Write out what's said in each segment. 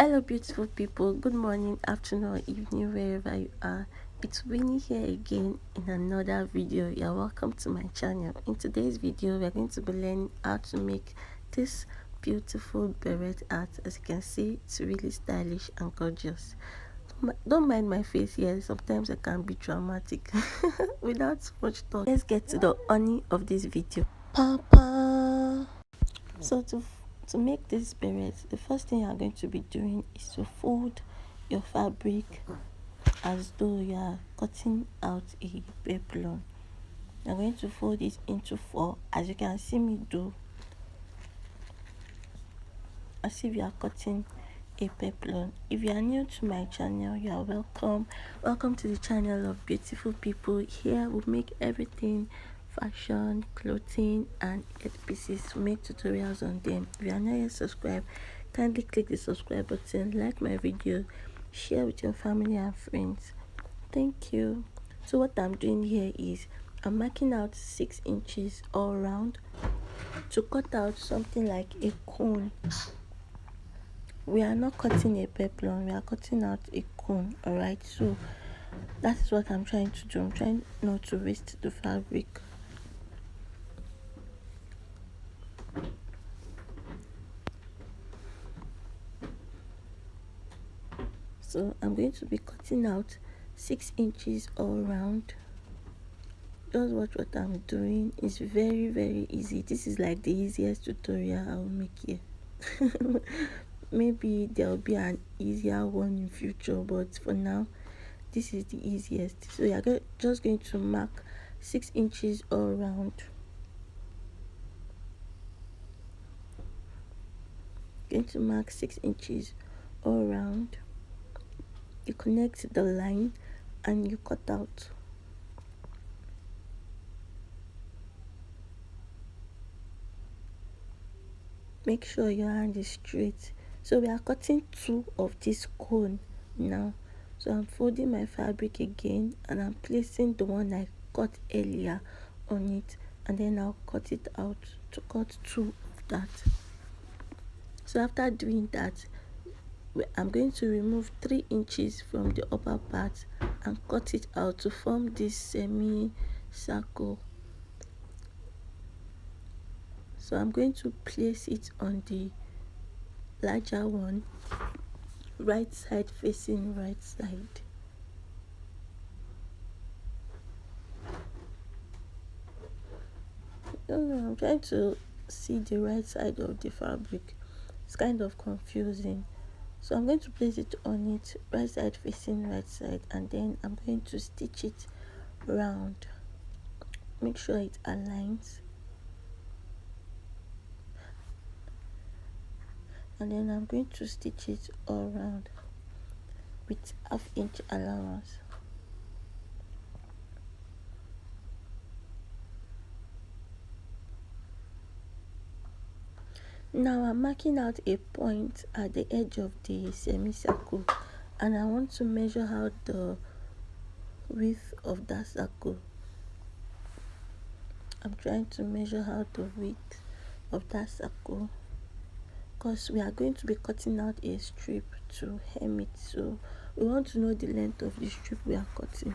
Hello, beautiful people. Good morning, afternoon, or evening, wherever you are. It's Winnie here again in another video. You're welcome to my channel. In today's video, we're going to be learning how to make this beautiful beret art. As you can see, it's really stylish and gorgeous. Don't mind my face here. Sometimes I can be dramatic. Without much talk, let's get to the honey of this video. Papa. So to make this beret, the first thing you're going to be doing is to fold your fabric as though you are cutting out a peplum. You're going to fold it into 4, as you can see me do, as if you are cutting a peplum. If you are new to my channel, you are welcome to the channel of beautiful people. Here we make everything fashion, clothing and pieces. We make tutorials on them. If you are not yet subscribed, kindly click the subscribe button, like my video, share with your family and friends. Thank you. So what I'm doing here is I'm marking out 6 inches all around to cut out something like a cone. We are not cutting a peplum, we are cutting out a cone. Alright, so that is what I'm trying to do. I'm trying not to waste the fabric. So I'm going to be cutting out 6 inches all around. Just watch what I'm doing. It's very easy. This is like the easiest tutorial I'll make here. Maybe there'll be an easier one in future, but for now this is the easiest. So you're just going to mark 6 inches all around. Going to mark 6 inches all around. You connect the line and you cut out. Make sure your hand is straight. So we are cutting 2 of this cone now. So I'm folding my fabric again and I'm placing the one I cut earlier on it, and then I'll cut it out to cut 2 of that. So after doing that, I'm going to remove 3 inches from the upper part and cut it out to form this semi-circle. So I'm going to place it on the larger one, right side facing right side. I'm trying to see the right side of the fabric. It's kind of confusing. So I'm going to place it on it, right side facing right side, and then I'm going to stitch it round. Make sure it aligns. And then I'm going to stitch it all around with 1/2 inch allowance. Now I'm marking out a point at the edge of the semicircle, and I want to measure out the width of that circle. I'm trying to measure out the width of that circle because we are going to be cutting out a strip to hem it, so we want to know the length of the strip we are cutting.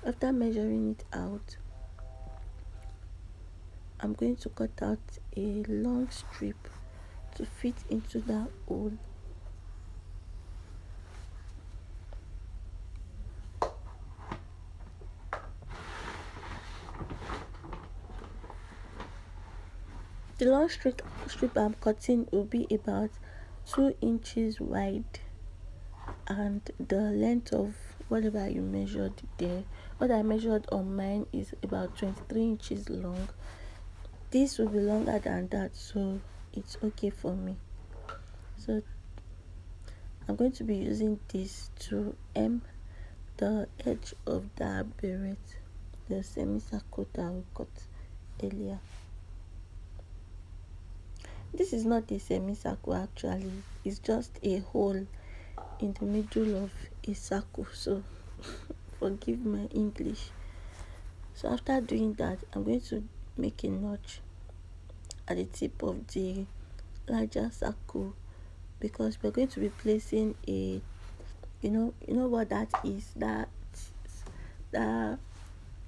After measuring it out, I'm going to cut out a long strip to fit into that hole. The long strip I'm cutting will be about 2 inches wide, and the length of whatever you measured there, what I measured on mine, is about 23 inches long. This will be longer than that, so it's okay for me. So I'm going to be using this to hem the edge of that beret, the semicircle that we cut earlier. This is not a semicircle actually, it's just a hole in the middle of a circle, so forgive my English. So after doing that, I'm going to make a notch at the tip of the larger circle because we're going to be placing a, you know what that is, that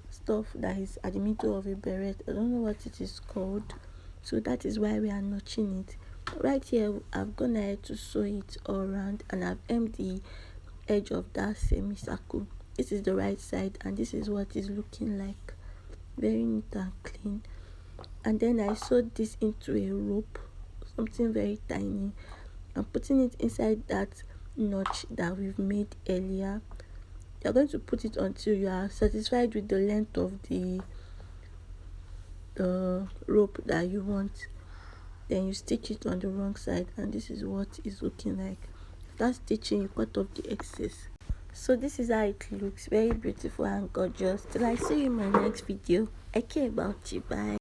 stuff that is at the middle of a beret. I don't know what it is called, so that is why we are notching it. Right here I've gone ahead to sew it all around, and I've hemmed the edge of that semicircle. This is the right side, and this is what it's looking like, very neat and clean. And then I sewed this into a rope, something very tiny. I'm putting it inside that notch that we've made earlier. You're going to put it until you are satisfied with the length of the rope that you want. Then you stitch it on the wrong side, and this is what it's looking like. After stitching, you cut off the excess. So this is how it looks, very beautiful and gorgeous. Till I see you in my next video. I care about you. Bye.